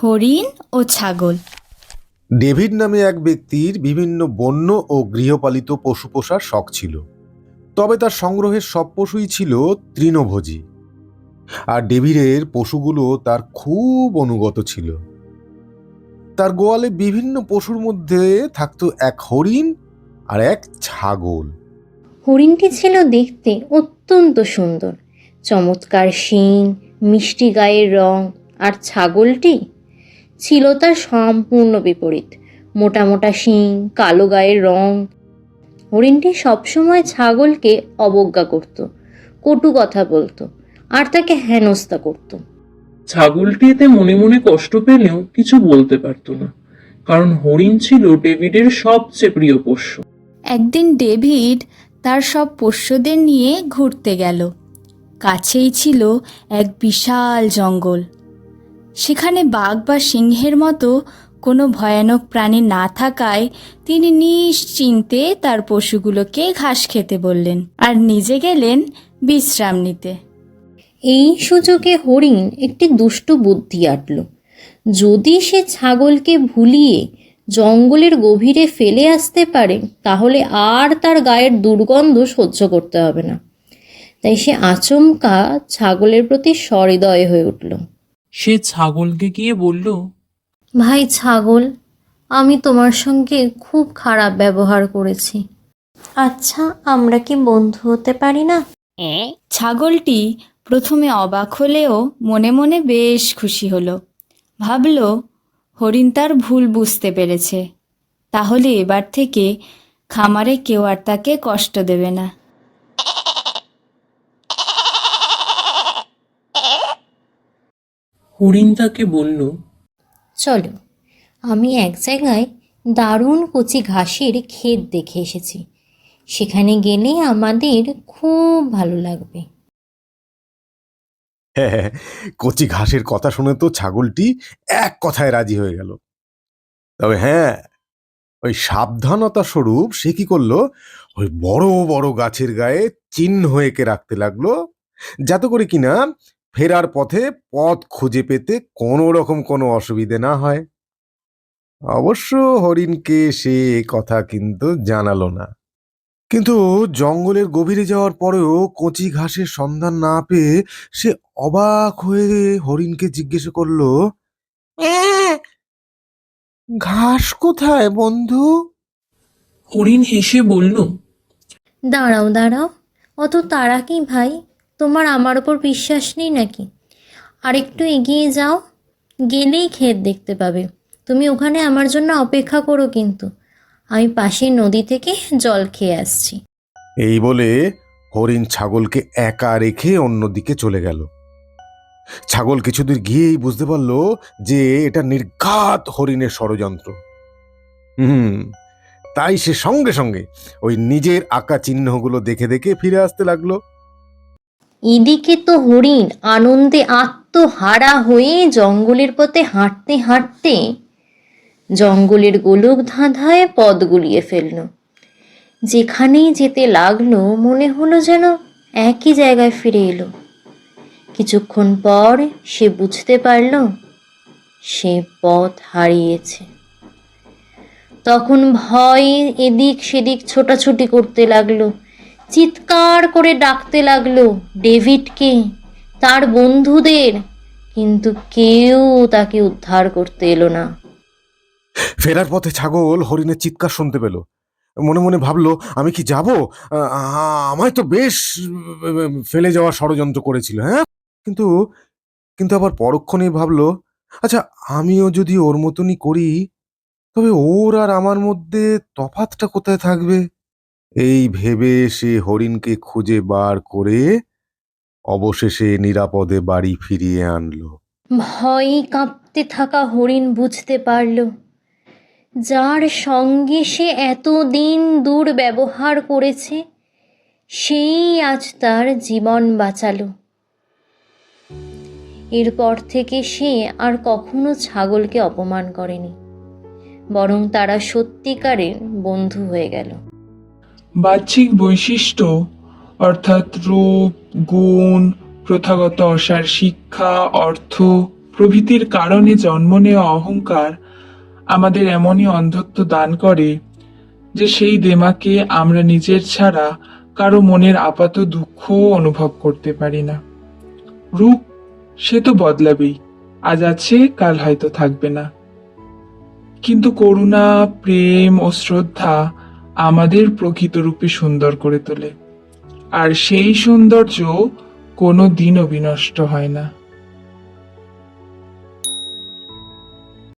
হরিণ ও ছাগল। ডেভিড নামে এক ব্যক্তির বিভিন্ন বন্য ও গৃহপালিত পশু পোষার শখ ছিল। তবে তার সংগ্রহের সব পশুই ছিল তৃণভোজী, আর ডেভিডের পশুগুলো তার খুব অনুগত ছিল। তার গোয়ালে বিভিন্ন পশুর মধ্যে থাকতো এক হরিণ আর এক ছাগল। হরিণটি ছিল দেখতে অত্যন্ত সুন্দর, চমৎকার শিং, মিষ্টি গায়ের রং। আর ছাগলটি ছিল তার সম্পূর্ণ বিপরীত, মোটা মোটা শিং, কালো গায়ের রং। হরিণটি সবসময় ছাগলকে অবজ্ঞা করত, কটু কথা বলতো আর তাকে হেনস্থা করত। ছাগলটি এতে মনে মনে কষ্ট পেলেও কিছু বলতে পারত না, কারণ হরিণ ছিল ডেভিডের সবচেয়ে প্রিয় পোষ্য। একদিন ডেভিড তার সব পোষ্যদের নিয়ে ঘুরতে গেল। কাছেই ছিল এক বিশাল জঙ্গল। সেখানে বাঘ বা সিংহের মতো কোনো ভয়ানক প্রাণী না থাকায় তিনি নিশ্চিন্তে তার পশুগুলোকে ঘাস খেতে বললেন আর নিজে গেলেন বিশ্রাম নিতে। এই সুযোগে হরিণ একটি দুষ্টু বুদ্ধি আঁটল। যদি সে ছাগলকে ভুলিয়ে জঙ্গলের গভীরে ফেলে আসতে পারে, তাহলে আর তার গায়ের দুর্গন্ধ সহ্য করতে হবে না। তাই সে আচমকা ছাগলের প্রতি সহৃদয় হয়ে উঠল। সে ছাগলকে গিয়ে বলল, ভাই ছাগল, আমি তোমার সঙ্গে খুব খারাপ ব্যবহার করেছি। আচ্ছা, আমরা কি বন্ধু হতে পারি না? ছাগলটি প্রথমে অবাক হলেও মনে মনে বেশ খুশি হলো। ভাবল হরিণ তার ভুল বুঝতে পেরেছে, তাহলে এবার থেকে খামারে কেউ আর তাকে কষ্ট দেবে না। হরিণ তাকে বলল, চলো, আমি এক জায়গায় দারুণ কচি ঘাসের ক্ষেত দেখে এসেছি। সেখানে গেলে আমাদের খুব ভালো লাগবে। হ্যাঁ, কচি ঘাসের কথা শুনে তো ছাগলটি এক কথায় রাজি হয়ে গেল। তবে হ্যাঁ, ওই সাবধানতা স্বরূপ সে কি করলো, ওই বড় বড় গাছের গায়ে চিহ্ন এঁকে রাখতে লাগলো, যাতে করে কিনা ফেরার পথে পথ খুঁজে পেতে কোনো রকম কোনো অসুবিধে না হয়। অবশ্য হরিণকে সে এ কথা কিন্তু জানালো না। কিন্তু জঙ্গলের গভীরে যাওয়ার পরেও কচি ঘাসের সন্ধান না পেয়ে সে অবাক হয়ে হরিণকে জিজ্ঞেস করলো, "এ্যাঁ, ঘাস কোথায় বন্ধু?" হরিণ হেসে বলল, দাঁড়াও দাঁড়াও, অত তাড়া কি ভাই? তোমার আমার ওপর বিশ্বাস নেই নাকি? আর একটু এগিয়ে যাও, গেলেই ক্ষেত দেখতে পাবে। তুমি ওখানে আমার জন্য অপেক্ষা করো, কিন্তু আমি পাশের নদী থেকে জল খেয়ে আসছি। এই বলে হরিণ ছাগলকে একা রেখে অন্যদিকে চলে গেল। ছাগল কিছুদূর গিয়েই বুঝতে পারল যে এটা নির্ঘাত হরিণের ষড়যন্ত্র। তাই সে সঙ্গে সঙ্গে ওই নিজের আঁকা চিহ্নগুলো দেখে দেখে ফিরে আসতে লাগলো। এদিকে তো হরিণ আনন্দে আত্মহারা হয়ে জঙ্গলের পথে হাঁটতে হাঁটতে জঙ্গলের গোলক ধাঁধায় পথ গুলিয়ে ফেলল। যেখানেই যেতে লাগলো মনে হলো যেন একই জায়গায় ফিরে এলো। কিছুক্ষণ পর সে বুঝতে পারল সে পথ হারিয়েছে। তখন ভয়ে এদিক সেদিক ছোটাছুটি করতে লাগলো, চিৎকার করে ডাকতে লাগলো ডেভিডকে, তার বন্ধুদের, কিন্তু কেউ তাকে উদ্ধার করতে এলো না। ফেরার পথে ছাগল হরিণের চিৎকার শুনতে পেল। মনে মনে ভাবলো, আমি কি যাব? আমায় তো বেশ ফেলে যাওয়ার ষড়যন্ত্র করেছিল। হ্যাঁ, কিন্তু কিন্তু আবার পরক্ষণেই ভাবলো, আচ্ছা, আমিও যদি ওর মতনই করি, তবে ওর আর আমার মধ্যে তফাৎটা কোথায় থাকবে? এই ভেবে সে হরিণকে খুঁজে বার করে অবশেষে নিরাপদে বাড়ি ফিরিয়ে আনলো। ভয়ে কাঁপতে থাকা হরিণ বুঝতে পারল যার সঙ্গে সে এতদিন দুর্ব্যবহার করেছে সেই আজ তার জীবন বাঁচালো। এরপর থেকে সে আর কখনো ছাগলকে অপমান করেনি, বরং তারা সত্যিকারের বন্ধু হয়ে গেল। বাহ্যিক বৈশিষ্ট্য অর্থাৎ রূপ, গুণ, প্রথাগত আশার শিক্ষা, অর্থ প্রভৃতির কারণে জন্ম নেওয়া অহংকার আমাদের এমনই অন্ধত্ব দান করে যে সেই দেমাকে আমরা নিজের ছাড়া কারো মনের আপাত দুঃখও অনুভব করতে পারি না। রূপ সে তো বদলাবেই, আজ আছে কাল হয়তো থাকবে না, কিন্তু করুণা, প্রেম ও শ্রদ্ধা আমাদের প্রকৃত রূপে সুন্দর করে তোলে, আর সেই সৌন্দর্য কোনো দিনও বিনষ্ট হয় না।